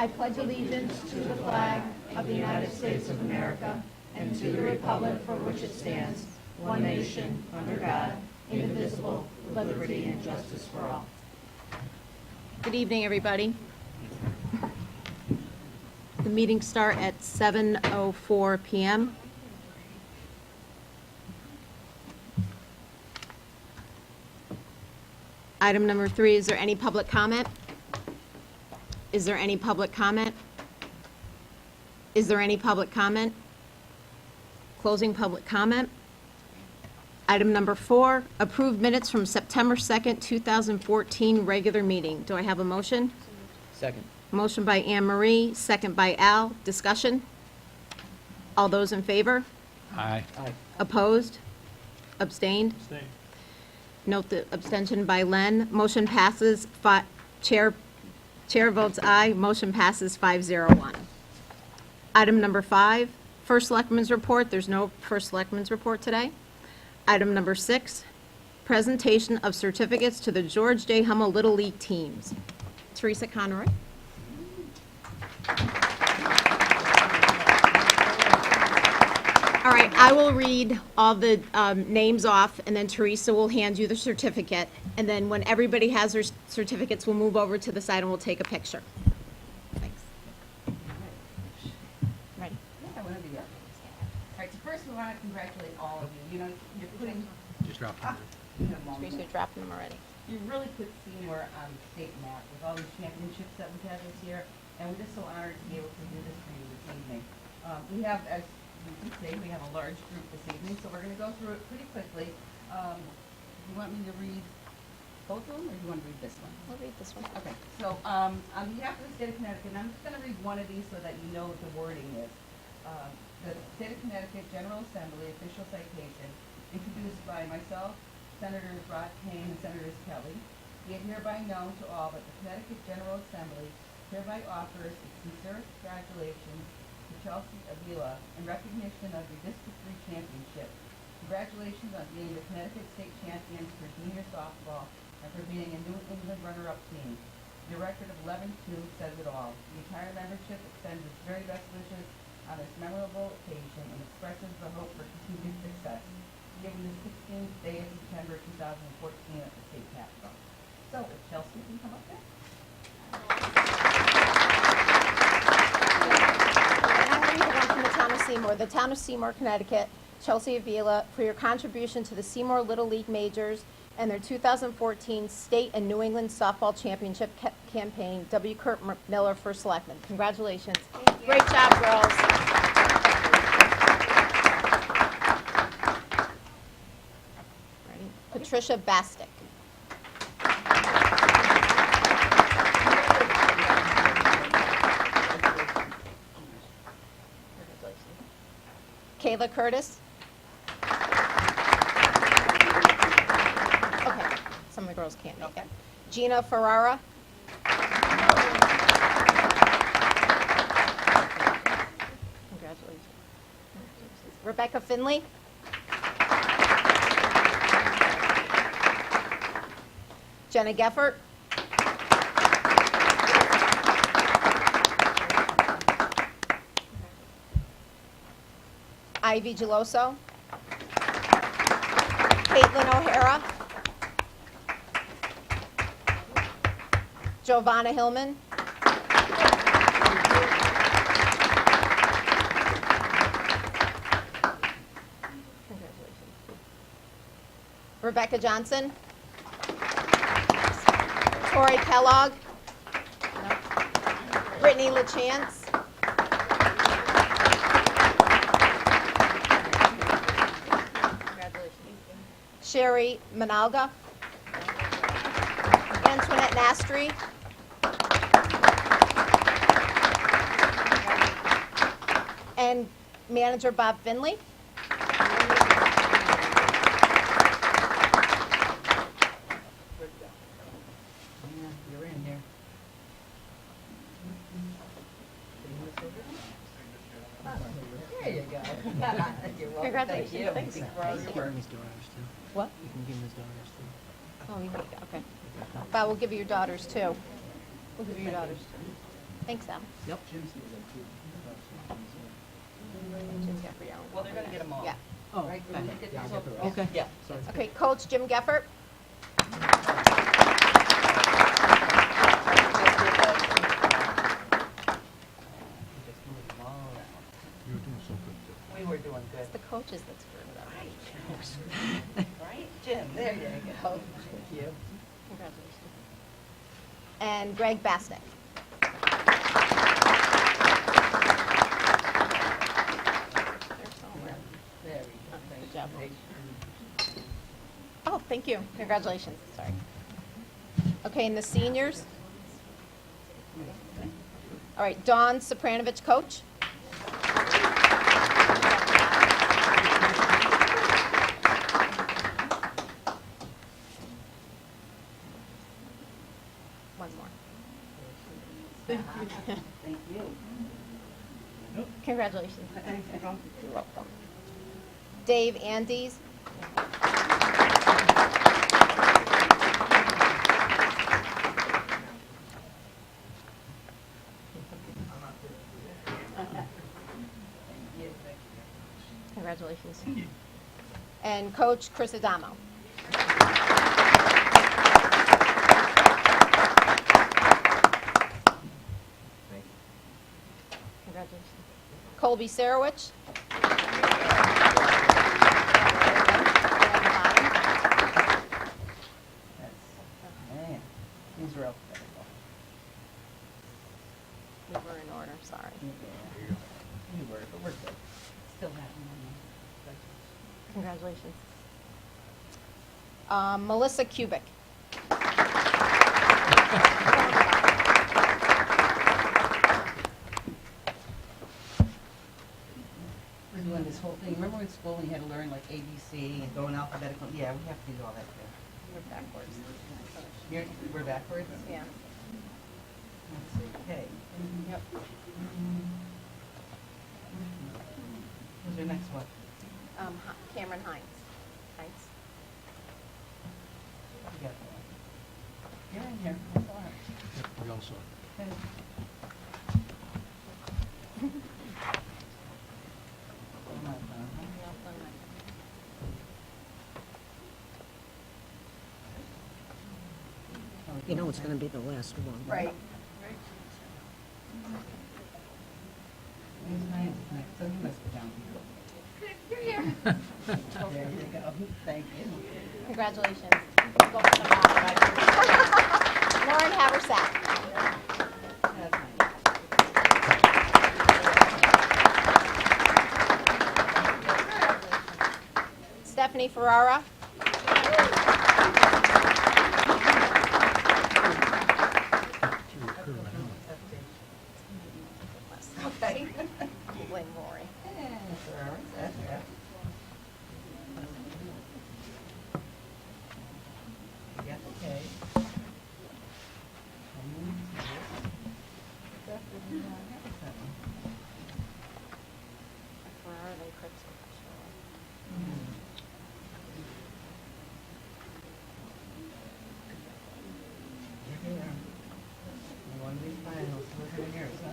I pledge allegiance to the flag of the United States of America and to the republic for which it stands, one nation, under God, indivisible, with liberty and justice for all. Good evening, everybody. The meeting starts at 7:04 p.m. Item number 3, is there any public comment? Is there any public comment? Is there any public comment? Closing public comment. Item number 4, approved minutes from September 2nd, 2014, regular meeting. Do I have a motion? Second. Motion by Anne Marie, second by Al. Discussion? All those in favor? Aye. Opposed? Abstained? Abstain. Note the abstention by Len. Motion passes, chair votes aye. Motion passes 501. Item number 5, First Selectmen's Report. There's no First Selectmen's Report today. Item number 6, presentation of certificates to the George J. Hummel Little League teams. Teresa Conroy. All right, I will read all the names off, and then Teresa will hand you the certificate. And then when everybody has their certificates, we'll move over to the side and we'll take a picture. Thanks. Ready? Yeah, whenever you are. All right, so first we want to congratulate all of you. You know, you're putting, Just drop it. Teresa, you're dropping them already. you really put Seymour on the state map with all these championships that we've had this year, and we're just so honored to be able to do this for you this evening. We have, as you can see, we have a large group this evening, so we're going to go through it pretty quickly. You want me to read both of them, or do you want to read this one? We'll read this one. Okay, so on behalf of the state of Connecticut, and I'm just going to read one of these so that you know what the wording is. The State of Connecticut General Assembly official citation, introduced by myself, Senators Rod Kane, and Senators Kelly. Be it hereby known to all that the Connecticut General Assembly hereby offers its sincerest congratulations to Chelsea Avila in recognition of the District 3 Championship. Congratulations on being the Connecticut State Champions for junior softball and for being a New England runner-up team. Your record of 11-2 says it all. The entire membership extends its very best wishes on this memorable occasion and expresses the hope for continued success, given the 16th day of September 2014 at the state capitol. So, if Chelsea can come up there. And I'm going to read one from the town of Seymour. The town of Seymour, Connecticut, Chelsea Avila, for your contribution to the Seymour Little League Majors and their 2014 State and New England Softball Championship campaign. W. Kurt Miller, First Selectman. Congratulations. Great job, girls. Ready? Patricia Bastick. Kayla Curtis. Okay, some of the girls can't make it. Gina Ferrara. Congratulations. Rebecca Finley. Jenna Geffert. Ivy Geloso. Caitlin O'Hara. Giovanna Hillman. Rebecca Johnson. Tori Kellogg. Brittany LaChance. Sherry Manalga. Antoinette Nastri. And manager Bob Finley. You're in here. There you go. You're welcome. Congratulations. Thank you. Thanks. Thanks for all your work. His daughters too. What? You can give him his daughters too. Oh, you make it, okay. Bob, we'll give you your daughters too. We'll give you your daughters too. Thanks, Em. Yep. Jim Geffert, yeah. Well, they're gonna get them all. Yeah. Oh, Right? okay. Get Yeah, I'll these get the all- rest. Okay. Yeah. Sorry. Okay, Coach Jim Geffert. Just move them all around. You were doing so good. We were doing good. It's the coaches that screwed it up. Right, Jim, there you go. Thank you. Congratulations. And Greg Basnick. There somewhere. There we go. Thank Good job. you. Oh, thank you. Congratulations. Sorry. Okay, and the seniors? All right, Dawn Sopranovich, coach. One more. Thank you. Congratulations. Thanks, Nicole. You're welcome. Dave Andes. Congratulations. And Coach Chris Adamo. Congratulations. Colby Sarowich. Man, these are alphabetical. We were in order, sorry. Yeah. We were, but we're good. Still happening. Congratulations. Melissa Kubik. We're doing this whole thing. Remember in school when you had to learn like ABC and going alphabetical? Yeah, we have to do all that too. We're backwards. We're backwards? Yeah. Let's see, K. Yep. Who's your next one? Cameron Hines. Hines. You got one. You're in here. That's all right. Yep, we all saw it. Okay. Oh, my God. You know it's going to be the last one. Right. Who's Hines is next? So you must be down here. You're here. There you go. Thank you. Congratulations. Go for some applause. Lauren Haversack. That's nice. Stephanie Ferrara. Okay. Blame Lori. Yeah, okay. Ferrara, then Chris. One of these finals, looking at yours, huh?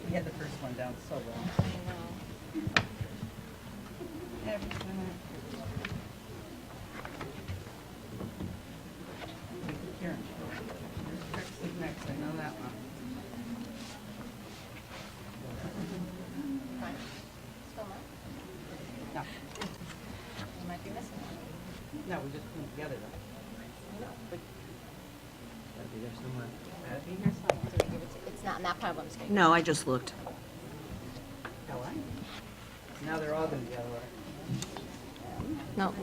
You had the first one down so well. I know. Everything. Karen. Here's next, I know that one. Fine. Still not? No, You might be missing one. no, we just put them together though. No, but Gotta be there somewhere. Gotta be here somewhere. did we give it to, it's not in that pile, I'm just kidding. No, I just looked. Oh, I know. Now they're all gonna be out of order. No,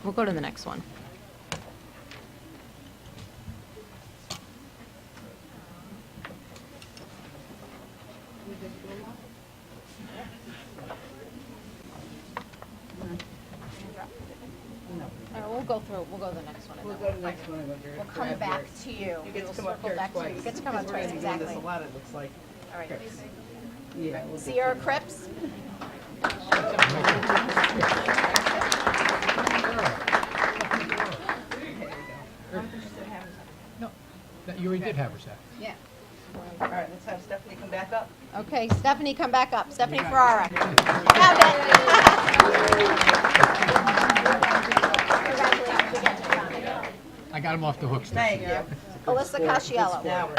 we'll go to the next one. No. All right, we'll go to the next one. and We'll then go to the next one and we'll We'll come grab back yours. to you. You get We'll to come up circle here back to you. twice. You get to come up Because twice, we're gonna be doing exactly. this a lot, it looks like. All right. Yeah. we'll get Sierra to it. Cripps. There you go. You already did have her second. Yeah. All right, let's have Stephanie come back up. Okay, Stephanie, come back up. Stephanie You Ferrara. got Have it. Congratulations again, John. I got him off the hook, Thank Steve. you. Alyssa Casciello. Now we're.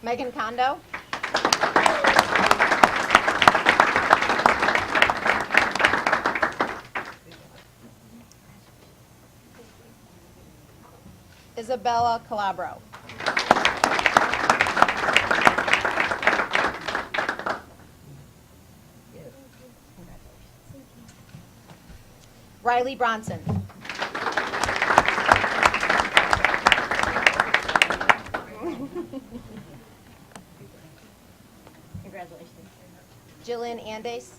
Megan Kondo. Isabella Calabro. Riley Bronson. Congratulations. Jillian Andes.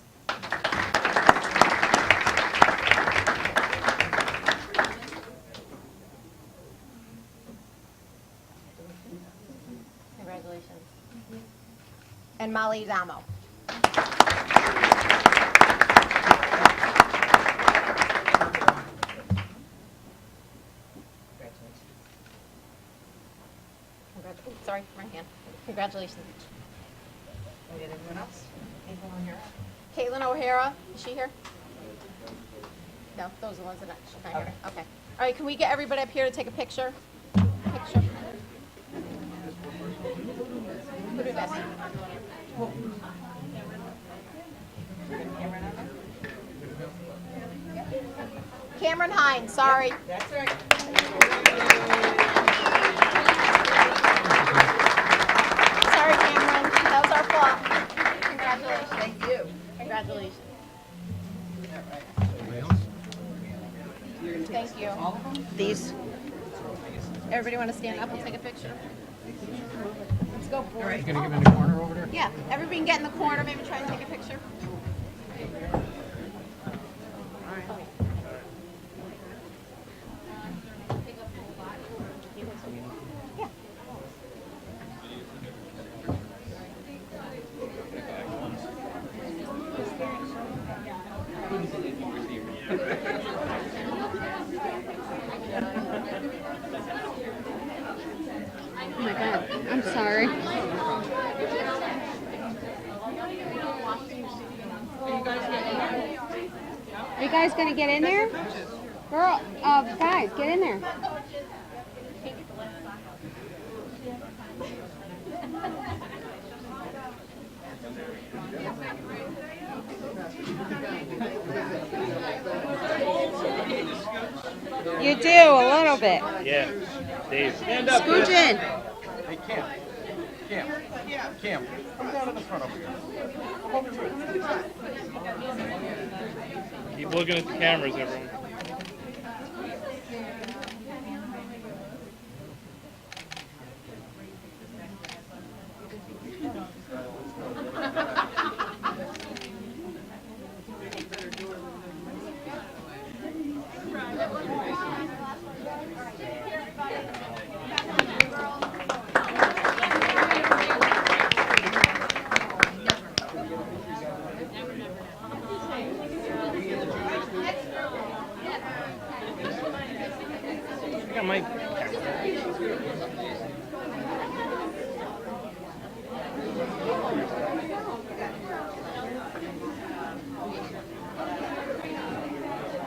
Congratulations. And Molly Damo. Sorry, right hand. Congratulations. We get anyone else? Anyone on here? Caitlin O'Hara, is she here? No, those are the ones that she's not here. Okay. All right, can we get everybody up here to take a picture? Picture. Who do best? Cameron Hines, sorry. That's right. Sorry, Cameron. That was our fault. Congratulations. Thank you. Congratulations. Anybody else? Thank you. These, Everybody want to stand up and take a picture? Let's go, You board. gonna give him in the corner over there? Yeah, everybody can get in the corner, maybe try and take a picture. Yeah. Oh my God, I'm sorry. Are you guys gonna get in there? Girl, guys, get in there. You do, a little bit. Yeah, Dave. Scooch in. Hey, Cam, come down in the front over here. Come over here. Keep looking at the cameras, everyone. I got my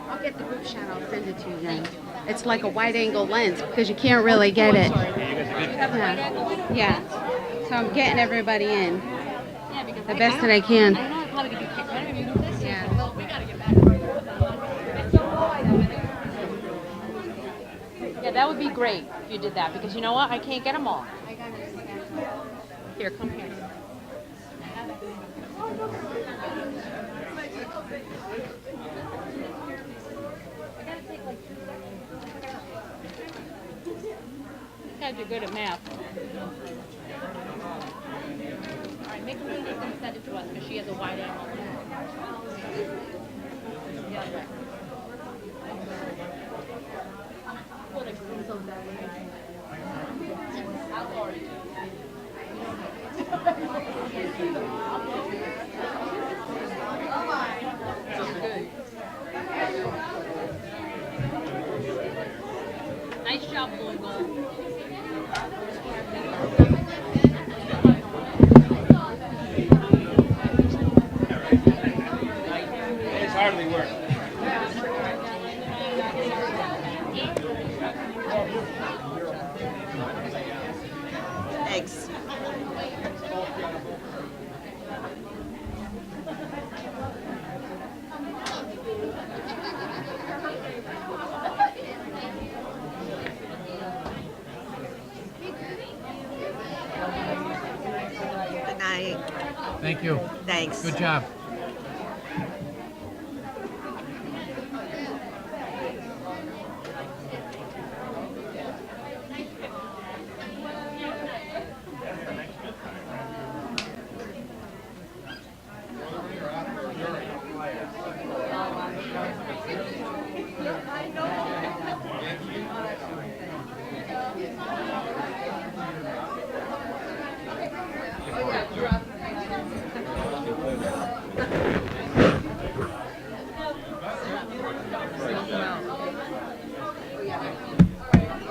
I'll get the group shot, I'll send it to you then. It's like a wide angle lens because you can't really get it. Yeah. Yeah. So I'm getting everybody in the best that I can. Yeah. Yeah, that would be great if you did that, because you know what? I can't get them all. Here, come here. You guys are good at math. All right, make sure she's gonna send it to us, because she has a wide angle. Thank you. Thanks. Good job.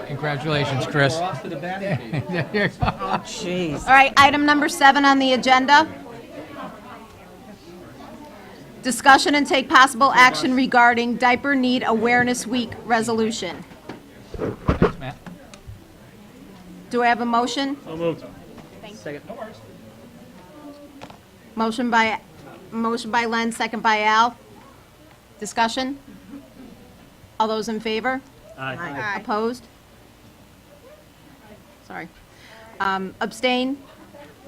Congratulations, Chris. There you go. Oh, jeez. All right, item number 7 on the agenda. Discussion and take possible action regarding Diaper Need Awareness Week resolution. Thanks, Matt. Do I have a motion? So moved. Motion by Len, second by Al. Discussion? All those in favor? Aye. Opposed? Sorry. Abstain?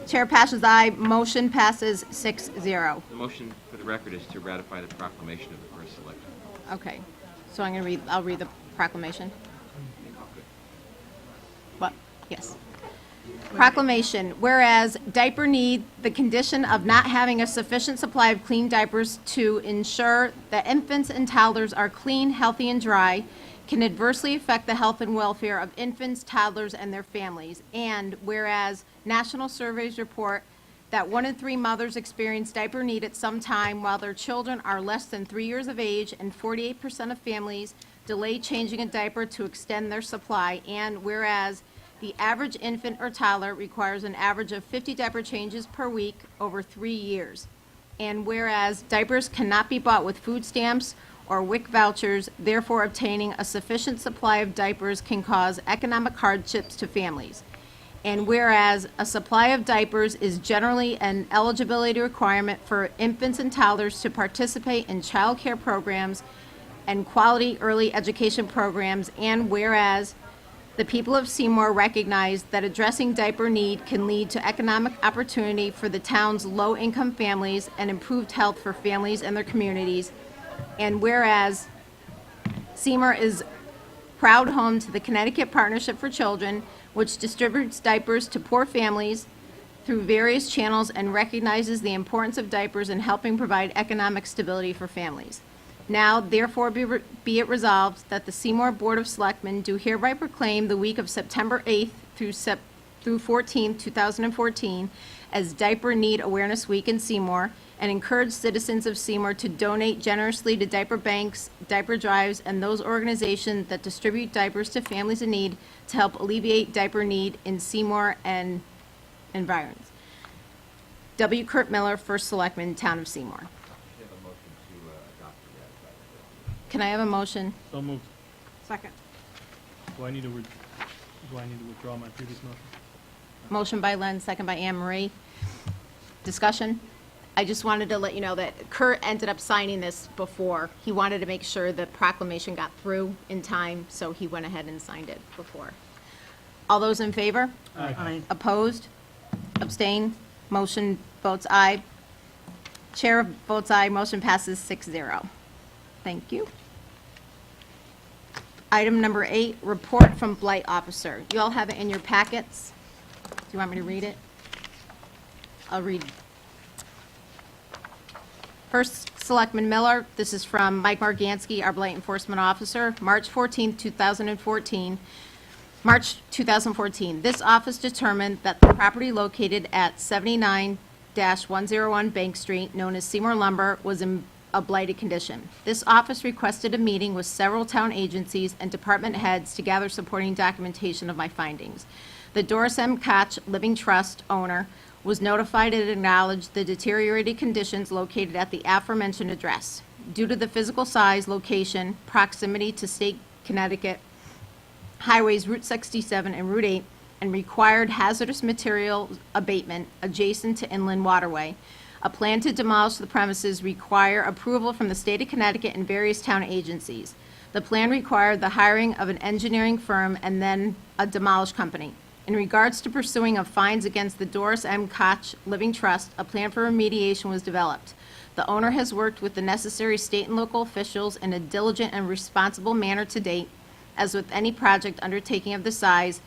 Chair passes aye. Motion passes 6-0. The motion for the record is to ratify the proclamation of the first selectman. Okay. So I'll read the proclamation. What? Yes. Proclamation, whereas diaper need, the condition of not having a sufficient supply of clean diapers to ensure that infants and toddlers are clean, healthy, and dry, can adversely affect the health and welfare of infants, toddlers, and their families. And whereas national surveys report that 1 in 3 mothers experience diaper need at some time while their children are less than 3 years of age, and 48% of families delay changing a diaper to extend their supply. And whereas the average infant or toddler requires an average of 50 diaper changes per week over 3 years. And whereas diapers cannot be bought with food stamps or WIC vouchers, therefore obtaining a sufficient supply of diapers can cause economic hardships to families. And whereas a supply of diapers is generally an eligibility requirement for infants and toddlers to participate in child care programs and quality early education programs, and whereas the people of Seymour recognize that addressing diaper need can lead to economic opportunity for the town's low-income families and improved health for families and their communities. And whereas Seymour is proud home to the Connecticut Partnership for Children, which distributes diapers to poor families through various channels and recognizes the importance of diapers in helping provide economic stability for families. Now, therefore, be it resolved that the Seymour Board of Selectmen do hereby proclaim the week of September 8th through 14th, 2014, as Diaper Need Awareness Week in Seymour, and encourage citizens of Seymour to donate generously to diaper banks, diaper drives, and those organizations that distribute diapers to families in need to help alleviate diaper need in Seymour and environs. W. Kurt Miller, First Selectman, Town of Seymour. Can I have a motion? So moved. Second. Do I need to withdraw my previous motion? Motion by Len, second by Anne Marie. Discussion? I just wanted to let you know that Kurt ended up signing this before. He wanted to make sure the proclamation got through in time, so he went ahead and signed it before. All those in favor? Aye. Opposed? Abstain? Motion votes aye. Chair votes aye. Motion passes 6-0. Thank you. Item number 8, report from Blight Officer. You all have it in your packets. Do you want me to read it? I'll read. First, Selectman Miller, this is from Mike Margansky, our Blight Enforcement Officer, March 14, 2014. March 2014, this office determined that the property located at 79-101 Bank Street, known as Seymour Lumber, was in a blighted condition. This office requested a meeting with several town agencies and department heads to gather supporting documentation of my findings. The Doris M. Koch Living Trust owner was notified and acknowledged the deteriorated conditions located at the aforementioned address. Due to the physical size, location, proximity to state Connecticut highways Route 67 and Route 8, and required hazardous material abatement adjacent to inland waterway, a plan to demolish the premises require approval from the state of Connecticut and various town agencies. The plan required the hiring of an engineering firm and then a demolish company. In regards to pursuing of fines against the Doris M. Koch Living Trust, a plan for remediation was developed. The owner has worked with the necessary state and local officials in a diligent and responsible manner to date. As with any project undertaking of this size,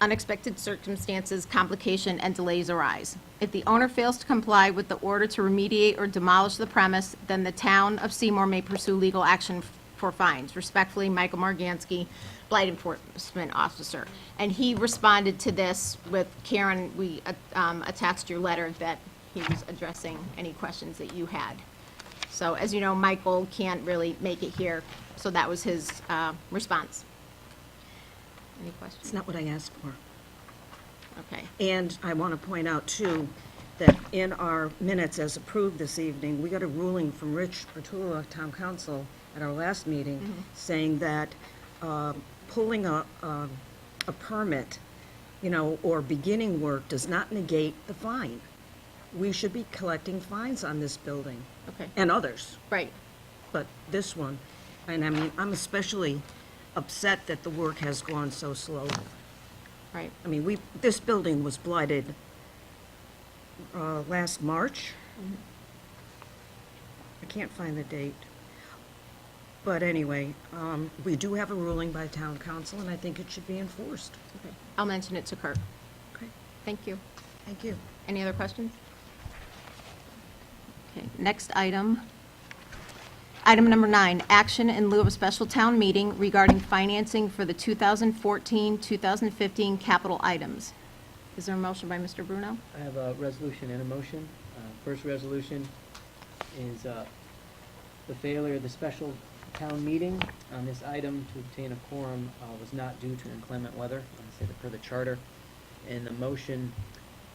unexpected circumstances, complication, and delays arise. If the owner fails to comply with the order to remediate or demolish the premise, then the town of Seymour may pursue legal action for fines. Respectfully, Michael Morganski, Blight Enforcement Officer. And he responded to this with Karen, we attached your letter that he was addressing any questions that you had. So as you know, Michael can't really make it here, so that was his response. Any questions? It's not what I asked for. Okay. And I want to point out, too, that in our minutes as approved this evening, we got a ruling from Rich Bertula, Town Council, at our last meeting, saying that pulling a permit, or beginning work does not negate the fine. We should be collecting fines on this building. Okay. And others. Right. But this one, and I mean, I'm especially upset that the work has gone so slow. Right. I mean, this building was blighted last March. I can't find the date. But anyway, we do have a ruling by town council, and I think it should be enforced. Okay. I'll mention it to Kurt. Okay, Thank you. thank you. Any other questions? Okay, next item. Item number 9, action in lieu of a special town meeting regarding financing for the 2014-2015 capital items. Is there a motion by Mr. Bruno? I have a resolution and a motion. First resolution is the failure of the special town meeting on this item to obtain a quorum was not due to inclement weather, I say that per the charter. And the motion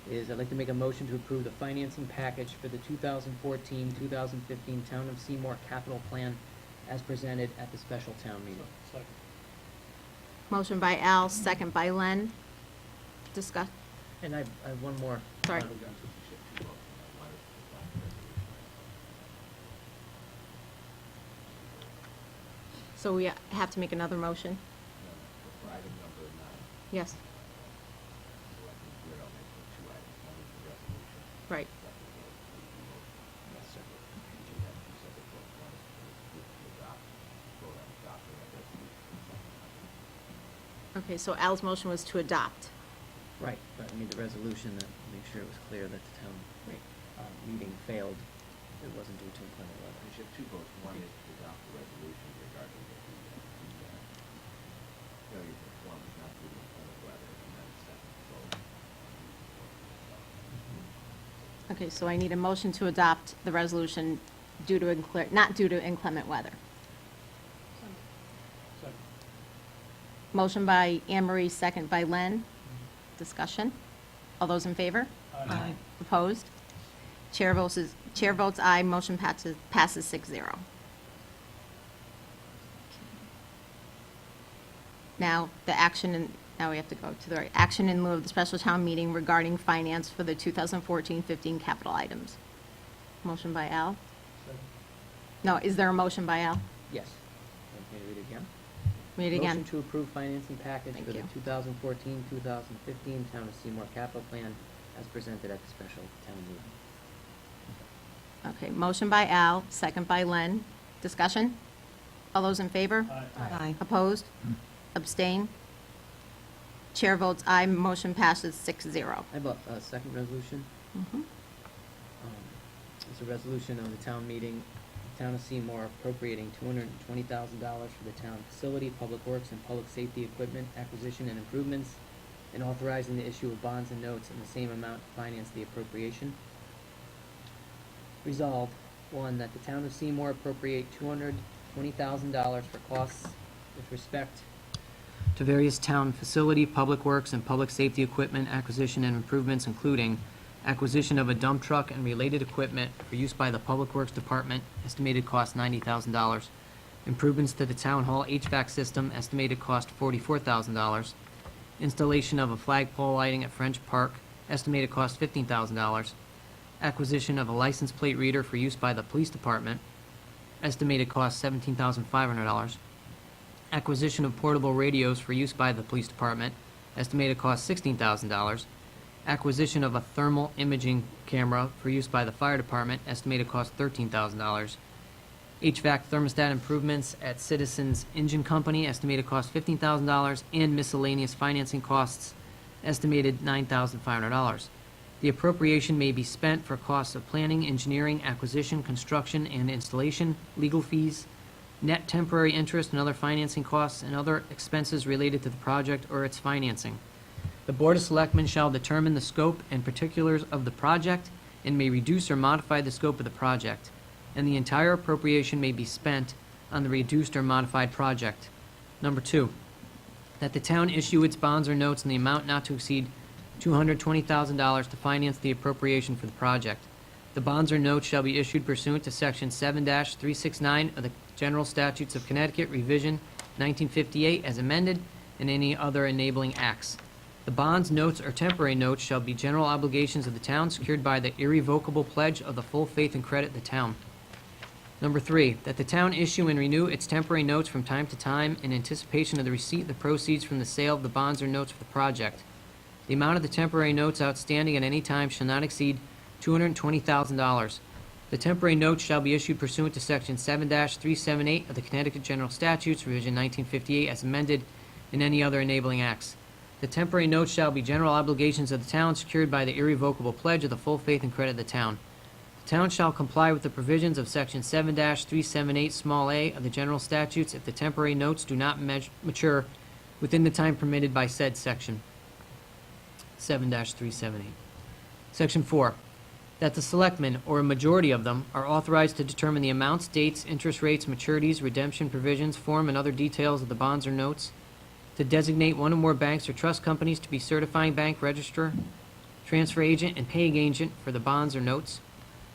is, I'd like to make a motion to approve the financing package for the 2014-2015 Town of Seymour Capital Plan as presented at the special town meeting. Second. Motion by Al, second by Len. Discuss. And I have one more. Sorry. So we have to make another motion? Yes. Right. Okay, so Al's motion was to adopt. Right, but I need the resolution to make sure it was clear that the town meeting failed. It wasn't due to inclement weather. We should have two votes. One is to adopt the resolution regarding the failure to perform is not due to inclement weather, and then the second vote. Okay, so I need a motion to adopt the resolution due to, not due to inclement weather. Second. Motion by Anne Marie, second by Len. Discussion. All those in favor? Aye. Opposed? Chair votes aye, motion passes 6-0. Now, now we have to go to the right. Action in lieu of the special town meeting regarding finance for the 2014-15 capital items. Motion by Al. Second. No, is there a motion by Al? Yes. Want me to read it again? Read it again. Motion to approve financing package Thank for the you. 2014-2015 Town of Seymour Capital Plan as presented at the special town meeting. Okay, motion by Al, second by Len. Discussion? All those in favor? Aye. Opposed? Abstain? Chair votes aye, motion passes 6-0. I have a second resolution. It's a resolution of the town meeting, the Town of Seymour appropriating $220,000 for the town facility, public works, and public safety equipment acquisition and improvements, and authorizing the issue of bonds and notes in the same amount to finance the appropriation. Resolved, 1, that the Town of Seymour appropriate $220,000 for costs with respect to various town facility, public works, and public safety equipment acquisition and improvements, including acquisition of a dump truck and related equipment for use by the Public Works Department, estimated cost $90,000. Improvements to the town hall HVAC system, estimated cost $44,000. Installation of a flagpole lighting at French Park, estimated cost $15,000. Acquisition of a license plate reader for use by the police department, estimated cost $17,500. Acquisition of portable radios for use by the police department, estimated cost $16,000. Acquisition of a thermal imaging camera for use by the fire department, estimated cost $13,000. HVAC thermostat improvements at Citizens Engine Company, estimated cost $15,000, and miscellaneous financing costs, estimated $9,500. The appropriation may be spent for costs of planning, engineering, acquisition, construction, and installation, legal fees, net temporary interest and other financing costs, and other expenses related to the project or its financing. The Board of Selectmen shall determine the scope and particulars of the project and may reduce or modify the scope of the project, and the entire appropriation may be spent on the reduced or modified project. Number 2, that the town issue its bonds or notes in the amount not to exceed $220,000 to finance the appropriation for the project. The bonds or notes shall be issued pursuant to Section 7-369 of the General Statutes of Connecticut, Revision 1958, as amended, and any other enabling acts. The bonds, notes, or temporary notes shall be general obligations of the town secured by the irrevocable pledge of the full faith and credit of the town. Number 3, that the town issue and renew its temporary notes from time to time in anticipation of the receipt of the proceeds from the sale of the bonds or notes for the project. The amount of the temporary notes outstanding at any time shall not exceed $220,000. The temporary notes shall be issued pursuant to Section 7-378 of the Connecticut General Statutes, Revision 1958, as amended, and any other enabling acts. The temporary notes shall be general obligations of the town secured by the irrevocable pledge of the full faith and credit of the town. The town shall comply with the provisions of Section 7-378 small a of the General Statutes if the temporary notes do not mature within the time permitted by said section. 7-378. Section 4, that the selectmen, or a majority of them, are authorized to determine the amounts, dates, interest rates, maturities, redemption provisions, form, and other details of the bonds or notes, to designate one or more banks or trust companies to be certifying bank, registrar, transfer agent, and paying agent for the bonds or notes,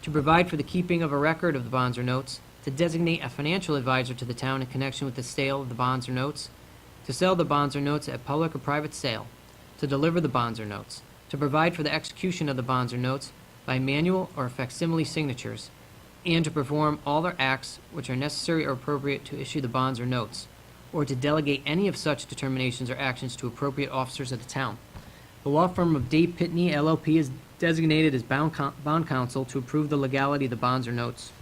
to provide for the keeping of a record of the bonds or notes, to designate a financial advisor to the town in connection with the sale of the bonds or notes, to sell the bonds or notes at public or private sale, to deliver the bonds or notes, to provide for the execution of the bonds or notes by manual or facsimile signatures, and to perform all other acts which are necessary or appropriate to issue the bonds or notes, or to delegate any of such determinations or actions to appropriate officers of the town. The law firm of Dave Pitney LLP is designated as bond counsel to approve the legality of the bonds or notes.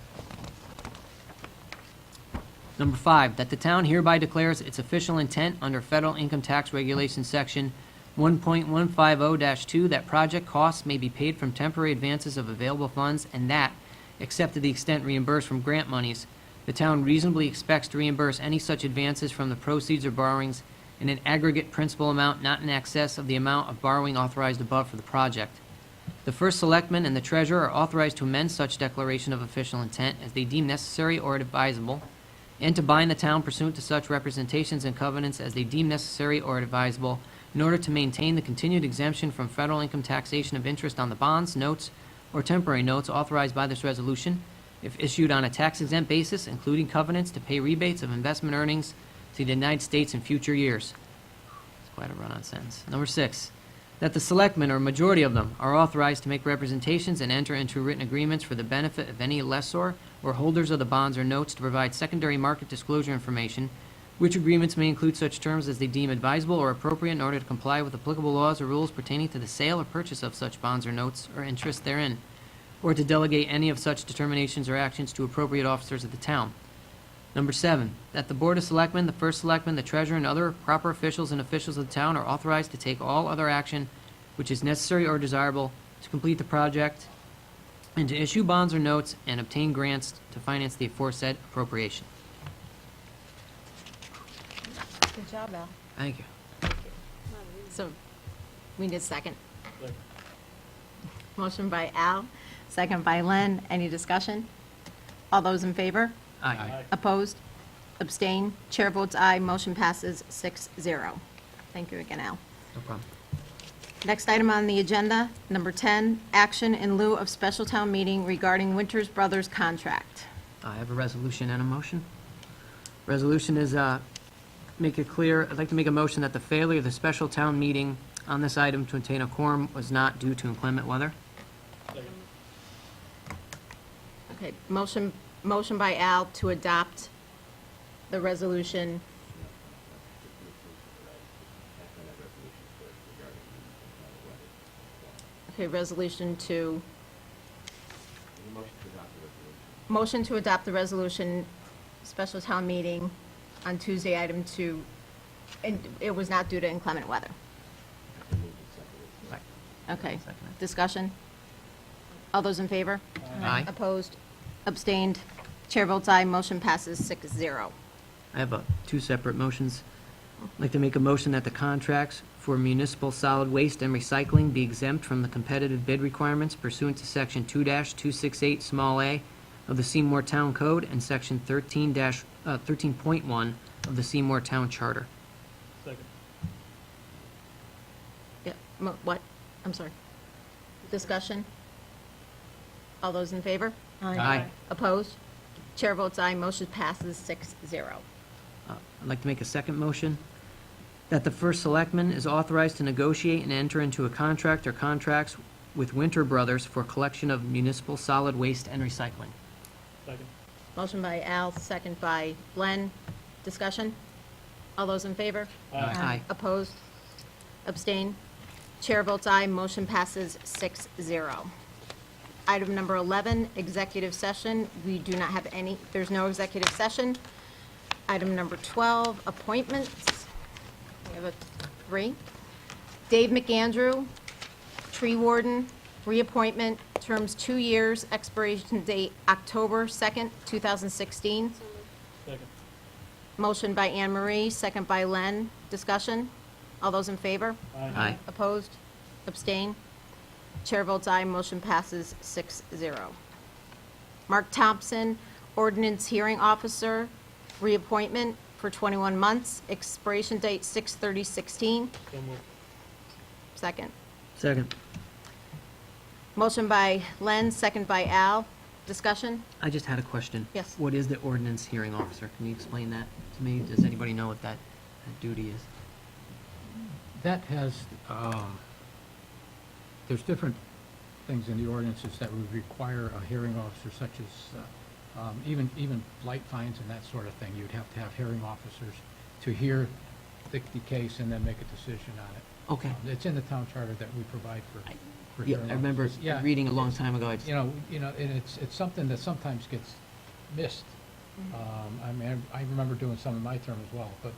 Number 5, that the town hereby declares its official intent under Federal Income Tax Regulation Section 1.150-2 that project costs may be paid from temporary advances of available funds, and that, except to the extent reimbursed from grant monies, the town reasonably expects to reimburse any such advances from the proceeds or borrowings in an aggregate principal amount not in excess of the amount of borrowing authorized above for the project. The first selectman and the treasurer are authorized to amend such declaration of official intent as they deem necessary or advisable, and to bind the town pursuant to such representations and covenants as they deem necessary or advisable in order to maintain the continued exemption from federal income taxation of interest on the bonds, notes, or temporary notes authorized by this resolution, if issued on a tax-exempt basis, including covenants to pay rebates of investment earnings to the United States in future years. It's quite a run-on sentence. Number 6, that the selectmen, or a majority of them, are authorized to make representations and enter into written agreements for the benefit of any lessor or holders of the bonds or notes to provide secondary market disclosure information, which agreements may include such terms as they deem advisable or appropriate in order to comply with applicable laws or rules pertaining to the sale or purchase of such bonds or notes or interest therein, or to delegate any of such determinations or actions to appropriate officers of the town. Number 7, that the Board of Selectmen, the First Selectman, the Treasurer, and other proper officials and officials of the town are authorized to take all other action which is necessary or desirable to complete the project and to issue bonds or notes and obtain grants to finance the aforesaid appropriation. Good job, Al. Thank you. So, we need a second. Second. Motion by Al, second by Len. Any discussion? All those in favor? Aye. Opposed? Abstain? Chair votes aye. Motion passes 6-0. Thank you again, Al. No problem. Next item on the agenda, number 10, action in lieu of special town meeting regarding Winters Brothers contract. I have a resolution and a motion. Resolution is, make it clear, I'd like to make a motion that the failure of the special town meeting on this item to obtain a quorum was not due to inclement weather. Okay, motion by Al to adopt the resolution. Okay, resolution to, Motion to adopt the resolution. motion to adopt the resolution, special town meeting on Tuesday, item 2, and it was not due to inclement weather. Have to move and second it. Okay, Second it. discussion? All those in favor? Aye. Opposed? Abstained? Chair votes aye, motion passes 6-0. I have two separate motions. I'd like to make a motion that the contracts for municipal solid waste and recycling be exempt from the competitive bid requirements pursuant to Section 2-268, small a, of the Seymour Town Code and Section 13.1 of the Seymour Town Charter. Second. Yeah, what? I'm sorry. Discussion? All those in favor? Aye. Opposed? Chair votes aye, motion passes 6-0. I'd like to make a second motion, that the first selectman is authorized to negotiate and enter into a contract or contracts with Winter Brothers for collection of municipal solid waste and recycling. Second. Motion by Al, second by Glenn. Discussion? All those in favor? Aye. Opposed? Abstain? Chair votes aye, motion passes 6-0. Item number 11, executive session. We do not have any, there's no executive session. Item number 12, appointments. We have 3. Dave McAndrew, tree warden, reappointment, terms 2 years, expiration date October 2nd, 2016. Second. Motion by Anne Marie, second by Len. Discussion? All those in favor? Aye. Opposed? Abstain? Chair votes aye, motion passes 6-0. Mark Thompson, ordinance hearing officer, reappointment for 21 months, expiration date 6/30/16. So moved. Second. Second. Motion by Len, second by Al. Discussion? I just had a question. Yes. What is the ordinance hearing officer? Can you explain that to me? Does anybody know what that duty is? That has, there's different things in the ordinances that would require a hearing officer, such as even blight fines and that sort of thing. You'd have to have hearing officers to hear the case and then make a decision on it. Okay. It's in the town charter that we provide for Yeah, hearing I remember officers. Yeah, reading a long time ago. I just- and it's something that sometimes gets missed. I mean, I remember doing some in my term as well, but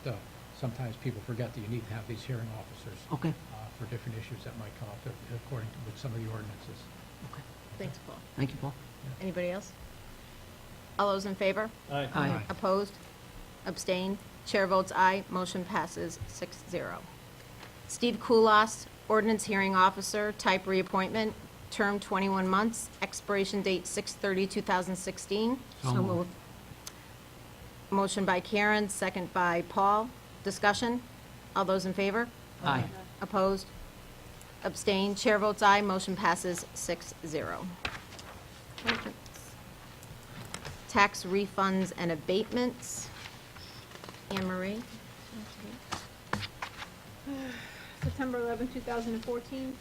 sometimes people forget that you need to have these hearing officers Okay. for different issues that might come up according to with some of the ordinances. Thanks, Paul. Thank you, Paul. Anybody else? All those in favor? Aye. Aye. Opposed? Abstained? Chair votes aye, motion passes 6-0. Steve Kulas, ordinance hearing officer, type reappointment, term 21 months, expiration date 6/30/2016. So moved. Motion by Karen, second by Paul. Discussion? All those in favor? Aye. Opposed? Abstained? Chair votes aye, motion passes 6-0. Tax refunds and abatements. Anne Marie? September 11, 2014.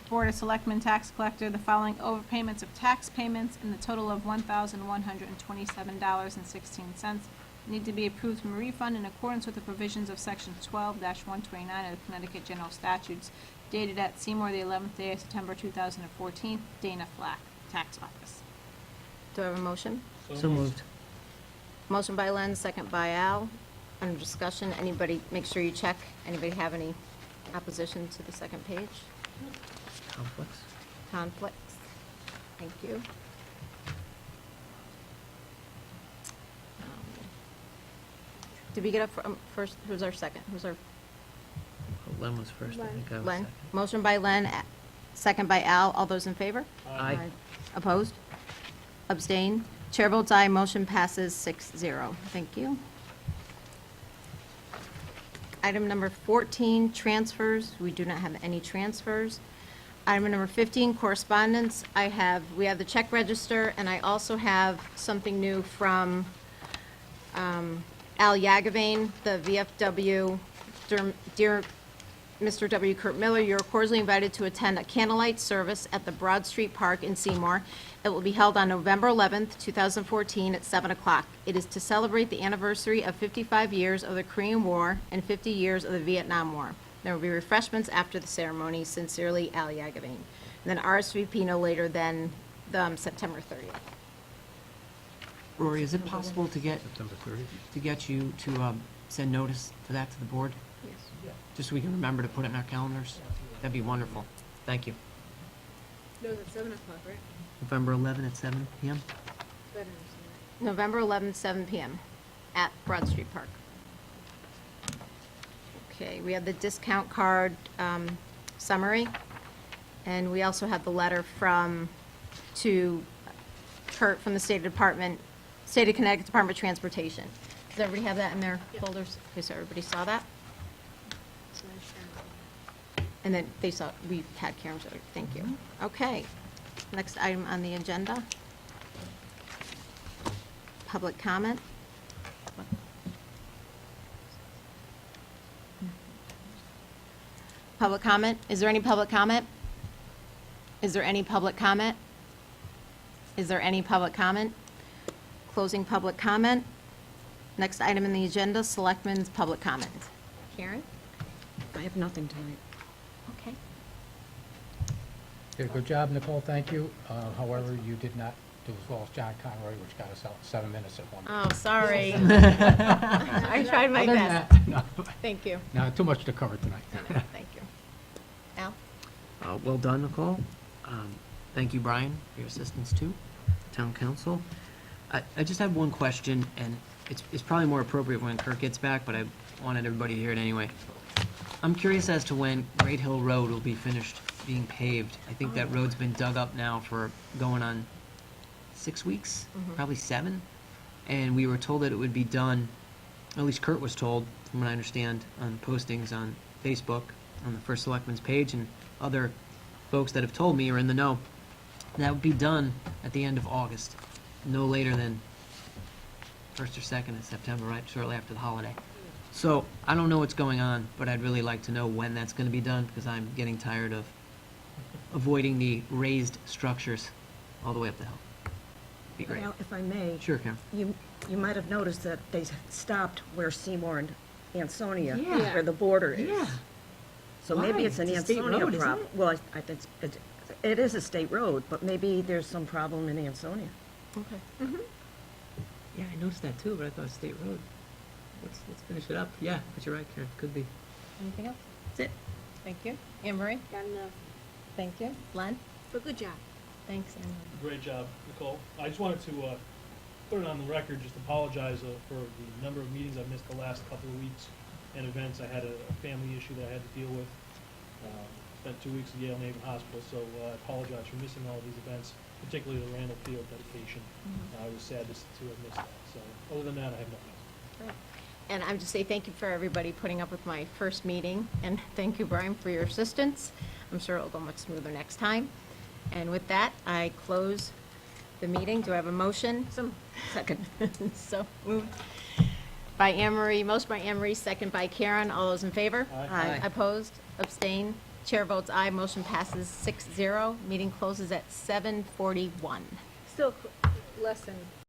Board of Selectmen Tax Collector, the following overpayments of tax payments in the total of $1,127.16 need to be approved from a refund in accordance with the provisions of Section 12-129 of the Connecticut General Statutes, dated at Seymour, the 11th day of September 2014, Dana Flack, Tax Office. Do I have a motion? So moved. Motion by Len, second by Al. Under discussion, anybody, make sure you check. Anybody have any opposition to the second page? Conflicts? Conflicts? Thank you. Did we get up first? Who's our second? Who's our? Oh, Len was first, I think I was Len? second. Motion by Len, second by Al. All those in favor? Aye. Opposed? Abstained? Chair votes aye, motion passes 6-0. Thank you. Item number 14, transfers. We do not have any transfers. Item number 15, correspondence. We have the check register, and I also have something new from Al Yagavane, the VFW. Dear Mr. W. Kurt Miller, you're cordially invited to attend a candlelight service at the Broad Street Park in Seymour. It will be held on November 11th, 2014 at 7 o'clock. It is to celebrate the anniversary of 55 years of the Korean War and 50 years of the Vietnam War. There will be refreshments after the ceremony. Sincerely, Ali Agavane. And then RSVP no later than September 30th. Rory, is it possible to get, September 30th? you to send notice to that to the board? Yes. Just so we can remember to put it in our calendars? That'd be wonderful. Thank you. No, it's at 7 o'clock, right? November 11 at 7 PM? November 11th, 7 PM at Broad Street Park. Okay, we have the discount card summary, and we also have the letter to Kurt from the State of Connecticut Department of Transportation. Does everybody have that in their folders? Okay, so everybody saw that? And then we had Karen, so thank you. Okay, next item on the agenda. Public comment. Public comment? Is there any public comment? Is there any public comment? Is there any public comment? Closing public comment. Next item in the agenda, Selectmen's public comment. Karen? I have nothing tonight. Okay. Did a good job, Nicole, thank you. However, you did not do as well as John Conroy, which got us out 7 minutes at one. Oh, sorry. I tried my Other than best. that, no. Thank you. No, too much to cover tonight. Thank you. Al? Well done, Nicole. Thank you, Brian, for your assistance too, town council. I just have one question, and it's probably more appropriate when Kirk gets back, but I wanted everybody to hear it anyway. I'm curious as to when Great Hill Road will be finished being paved. I think that road's been dug up now for going on 6 weeks, probably 7. And we were told that it would be done, at least Kurt was told, from what I understand, on postings on Facebook, on the First Selectmen's page, and other folks that have told me are in the know. That would be done at the end of August, no later than 1st or 2nd of September, right, shortly after the holiday. So I don't know what's going on, but I'd really like to know when that's going to be done, because I'm getting tired of avoiding the raised structures all the way up the hill. Be great. Now, if I may. Sure, Karen. You might have noticed that they stopped where Seymour and Ansonia, Yeah. where the border is. Yeah. So Why? maybe it's an It's a state Ansonia road, isn't problem. it? Well, I think it is a state road, but maybe there's some problem in Ansonia. Okay. Yeah, I noticed that too, but I thought it was State Road. Let's finish it up. Yeah, but you're right, Karen. Could be. Anything else? That's it. Thank you. Anne Marie? Got enough. Thank you. Len? But good job. Thanks, Anne Marie. Great job, Nicole. I just wanted to put it on the record, just apologize for the number of meetings I've missed the last couple of weeks and events. I had a family issue that I had to deal with. Spent 2 weeks at Yale Naval Hospital, so I apologize for missing all of these events, particularly the Randall Field dedication. I was sad to have missed that. So other than that, I have nothing else. Great. And I'm just say thank you for everybody putting up with my first meeting, and thank you, Brian, for your assistance. I'm sure it'll go much smoother next time. And with that, I close the meeting. Do I have a motion? Second. So moved by Anne Marie, most by Anne Marie, second by Karen. All those in favor? Aye. Aye. Opposed? Abstained? Chair votes aye. Motion passes 6-0. Meeting closes at 7:41. Still less than